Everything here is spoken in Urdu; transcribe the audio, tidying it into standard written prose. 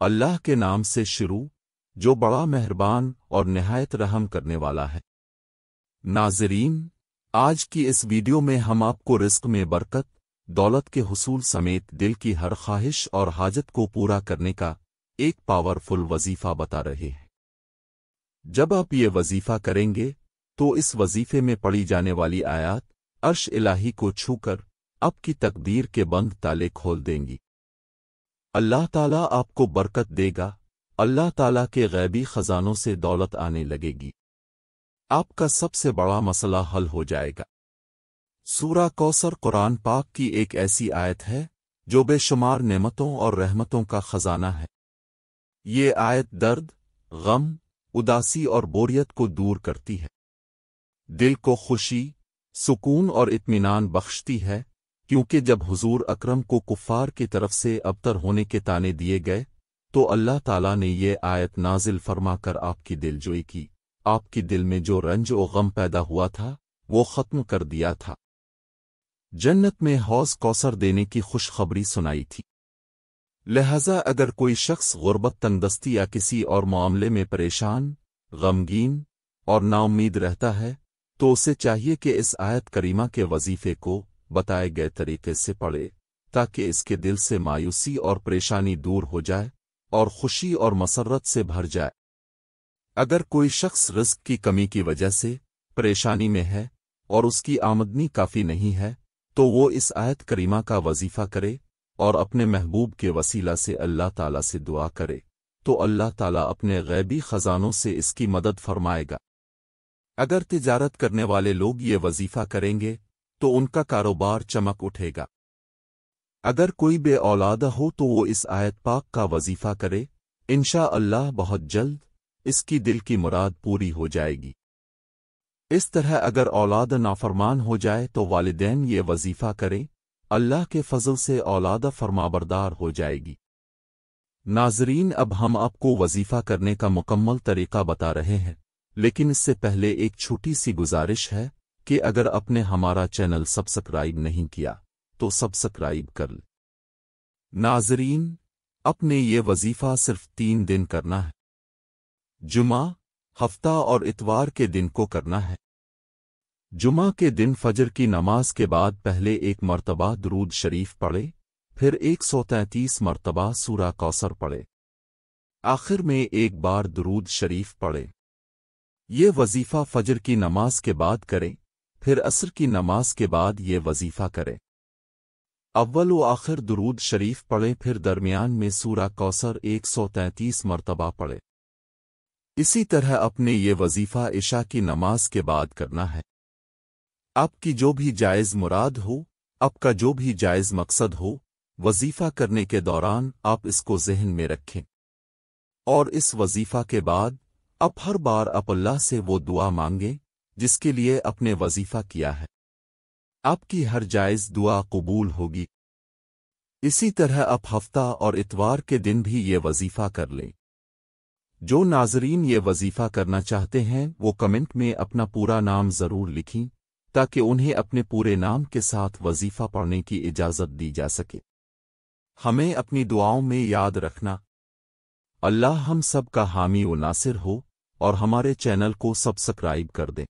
اللہ کے نام سے شروع جو بڑا مہربان اور نہایت رحم کرنے والا ہے۔ ناظرین، آج کی اس ویڈیو میں ہم آپ کو رزق میں برکت، دولت کے حصول سمیت دل کی ہر خواہش اور حاجت کو پورا کرنے کا ایک پاورفل وظیفہ بتا رہے ہیں۔ جب آپ یہ وظیفہ کریں گے تو اس وظیفے میں پڑھی جانے والی آیات عرش الہی کو چھو کر آپ کی تقدیر کے بند تالے کھول دیں گی۔ اللہ تعالیٰ آپ کو برکت دے گا، اللہ تعالیٰ کے غیبی خزانوں سے دولت آنے لگے گی، آپ کا سب سے بڑا مسئلہ حل ہو جائے گا۔ سورہ کوثر قرآن پاک کی ایک ایسی آیت ہے جو بے شمار نعمتوں اور رحمتوں کا خزانہ ہے۔ یہ آیت درد، غم، اداسی اور بوریت کو دور کرتی ہے، دل کو خوشی، سکون اور اطمینان بخشتی ہے، کیونکہ جب حضور اکرم کو کفار کی طرف سے ابتر ہونے کے طعنے دیے گئے تو اللہ تعالیٰ نے یہ آیت نازل فرما کر آپ کی دل جوئی کی، آپ کی دل میں جو رنج و غم پیدا ہوا تھا وہ ختم کر دیا تھا، جنت میں حوض کوثر دینے کی خوشخبری سنائی تھی۔ لہذا اگر کوئی شخص غربت، تنگدستی یا کسی اور معاملے میں پریشان، غمگین اور نا امید رہتا ہے تو اسے چاہیے کہ اس آیت کریمہ کے وظیفے کو بتائے گئے طریقے سے پڑھے تاکہ اس کے دل سے مایوسی اور پریشانی دور ہو جائے اور خوشی اور مسرت سے بھر جائے۔ اگر کوئی شخص رزق کی کمی کی وجہ سے پریشانی میں ہے اور اس کی آمدنی کافی نہیں ہے تو وہ اس آیت کریمہ کا وظیفہ کرے اور اپنے محبوب کے وسیلہ سے اللہ تعالیٰ سے دعا کرے تو اللہ تعالیٰ اپنے غیبی خزانوں سے اس کی مدد فرمائے گا۔ اگر تجارت کرنے والے لوگ یہ وظیفہ کریں گے تو ان کا کاروبار چمک اٹھے گا۔ اگر کوئی بے اولاد ہو تو وہ اس آیت پاک کا وظیفہ کرے، انشاءاللہ بہت جلد اس کی دل کی مراد پوری ہو جائے گی۔ اس طرح اگر اولاد نافرمان ہو جائے تو والدین یہ وظیفہ کریں، اللہ کے فضل سے اولاد فرمانبردار ہو جائے گی۔ ناظرین، اب ہم آپ کو وظیفہ کرنے کا مکمل طریقہ بتا رہے ہیں، لیکن اس سے پہلے ایک چھوٹی سی گزارش ہے کہ اگر آپ نے ہمارا چینل سبسکرائب نہیں کیا تو سبسکرائب کر لیں۔ ناظرین، اپنے یہ وظیفہ صرف 3 دن کرنا ہے، جمعہ، ہفتہ اور اتوار کے دن کو کرنا ہے۔ جمعہ کے دن فجر کی نماز کے بعد پہلے 1 مرتبہ درود شریف پڑھے، پھر 133 مرتبہ سورہ کوثر پڑھے، آخر میں 1 بار درود شریف پڑھے۔ یہ وظیفہ فجر کی نماز کے بعد کریں، پھر عصر کی نماز کے بعد یہ وظیفہ کریں۔ اول و آخر درود شریف پڑھیں، پھر درمیان میں سورہ کوثر 133 مرتبہ پڑھیں۔ اسی طرح اپنے یہ وظیفہ عشاء کی نماز کے بعد کرنا ہے۔ آپ کی جو بھی جائز مراد ہو، آپ کا جو بھی جائز مقصد ہو، وظیفہ کرنے کے دوران آپ اس کو ذہن میں رکھیں، اور اس وظیفہ کے بعد آپ ہر بار اللہ سے وہ دعا مانگیں جس کے لیے اپنے وظیفہ کیا ہے، آپ کی ہر جائز دعا قبول ہوگی۔ اسی طرح آپ ہفتہ اور اتوار کے دن بھی یہ وظیفہ کر لیں۔ جو ناظرین یہ وظیفہ کرنا چاہتے ہیں وہ کمنٹ میں اپنا پورا نام ضرور لکھیں تاکہ انہیں اپنے پورے نام کے ساتھ وظیفہ پڑھنے کی اجازت دی جا سکے۔ ہمیں اپنی دعاؤں میں یاد رکھنا۔ اللہ ہم سب کا حامی و ناصر ہو اور ہمارے چینل کو سبسکرائب کر دیں۔